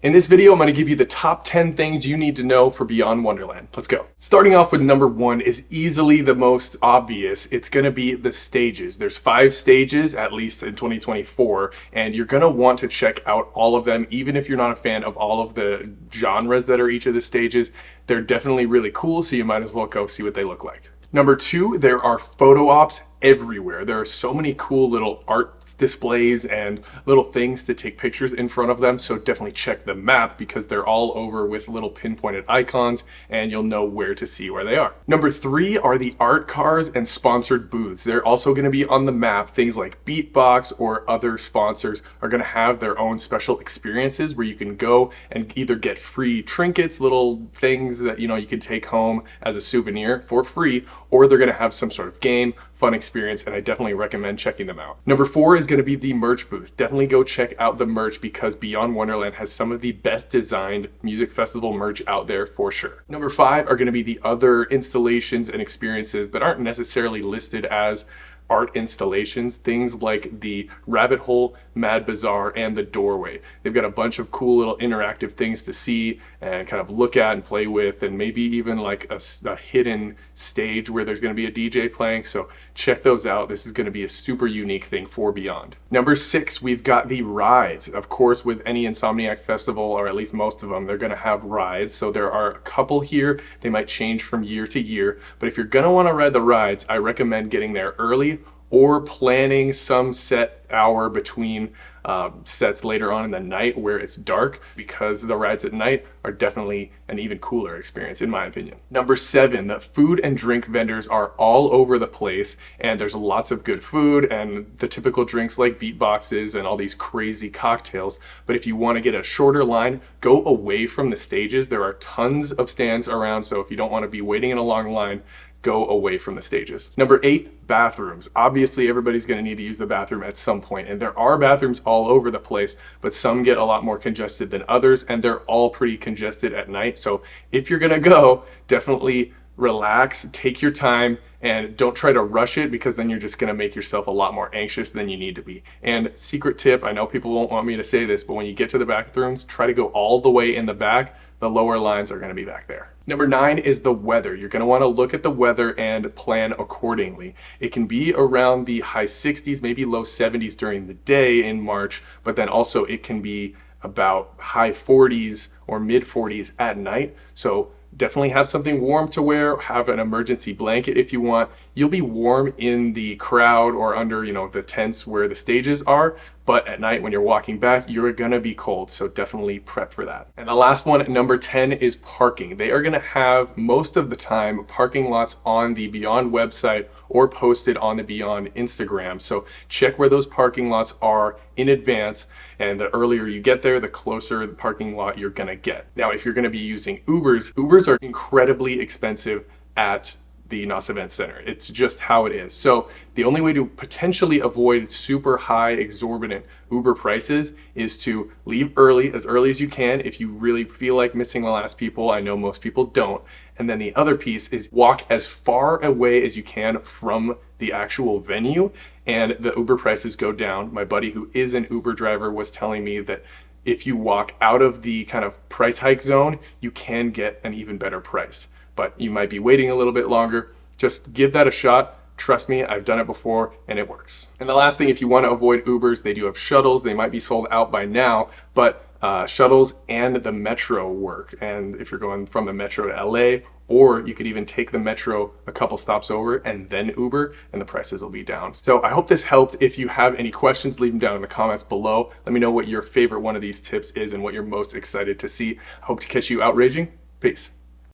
In this video, I'm going to give you the top 10 things you need to know for Beyond Wonderland. Let's go. Starting off with number 1 is easily the most obvious. It's going to be the stages. There's 5 stages, at least in 2024, and you're going to want to check out all of them, even if you're not a fan of all of the genres that are each of the stages. They're definitely really cool, so you might as well go see what they look like. Number 2, there are photo ops everywhere. There are so many cool little art displays and little things to take pictures in front of them, so definitely check the map because they're all over with little pinpointed icons and you'll know where to see where they are. Number 3 are the art cars and sponsored booths. They're also going to be on the map. Things like Beatbox or other sponsors are going to have their own special experiences where you can go and either get free trinkets, little things that you can take home as a souvenir for free, or they're going to have some sort of game, fun experience, and I definitely recommend checking them out. Number 4 is going to be the merch booth. Definitely go check out the merch because Beyond Wonderland has some of the best designed music festival merch out there for sure. Number 5 are going to be the other installations and experiences that aren't necessarily listed as art installations, things like the Rabbit Hole, Mad Bazaar, and the Doorway. They've got a bunch of cool little interactive things to see and kind of look at and play with, and maybe even like a hidden stage where there's going to be a DJ playing, so check those out. This is going to be a super unique thing for Beyond. Number 6, we've got the rides. Of course, with any Insomniac festival, or at least most of them, they're going to have rides, so there are a couple here. They might change from year to year, but if you're going to want to ride the rides, I recommend getting there early or planning some set hour between sets later on in the night where it's dark, because the rides at night are definitely an even cooler experience in my opinion. Number 7, the food and drink vendors are all over the place, and there's lots of good food and the typical drinks like beatboxes and all these crazy cocktails. But if you want to get a shorter line, go away from the stages. There are tons of stands around, so if you don't want to be waiting in a long line, go away from the stages. Number 8, bathrooms. Obviously, everybody's going to need to use the bathroom at some point, and there are bathrooms all over the place, but some get a lot more congested than others, and they're all pretty congested at night. So if you're going to go, definitely relax, take your time, and don't try to rush it, because then you're just going to make yourself a lot more anxious than you need to be. And secret tip, I know people won't want me to say this, but when you get to the bathrooms, try to go all the way in the back. The lower lines are going to be back there. Number 9 is the weather. You're going to want to look at the weather and plan accordingly. It can be around the high 60s, maybe low 70s during the day in March, but then also it can be about high 40s or mid 40s at night. So definitely have something warm to wear, have an emergency blanket if you want. You'll be warm in the crowd or under, the tents where the stages are, but at night when you're walking back, you're gonna be cold, so definitely prep for that. And the last one, number 10, is parking. They are gonna have, most of the time, parking lots on the Beyond website or posted on the Beyond Instagram. So check where those parking lots are in advance, and the earlier you get there, the closer the parking lot you're gonna get. Now, if you're gonna be using Ubers are incredibly expensive at the NOS Event Center. It's just how it is. So the only way to potentially avoid super high exorbitant Uber prices is to leave early as you can if you really feel like missing the last people. I know most people don't. And then the other piece is walk as far away as you can from the actual venue, and the Uber prices go down. My buddy who is an Uber driver was telling me that if you walk out of the kind of price hike zone, you can get an even better price. But you might be waiting a little bit longer. Just give that a shot. Trust me, I've done it before and it works. And the last thing, if you want to avoid Ubers, they do have shuttles. They might be sold out by now, but shuttles and the metro work. And if you're going from the metro to LA, or you could even take the metro a couple stops over and then Uber, and the prices will be down. So I hope this helped. If you have any questions, leave them down in the comments below. Let me know what your favorite one of these tips is and what you're most excited to see. I hope to catch you outraging. Peace.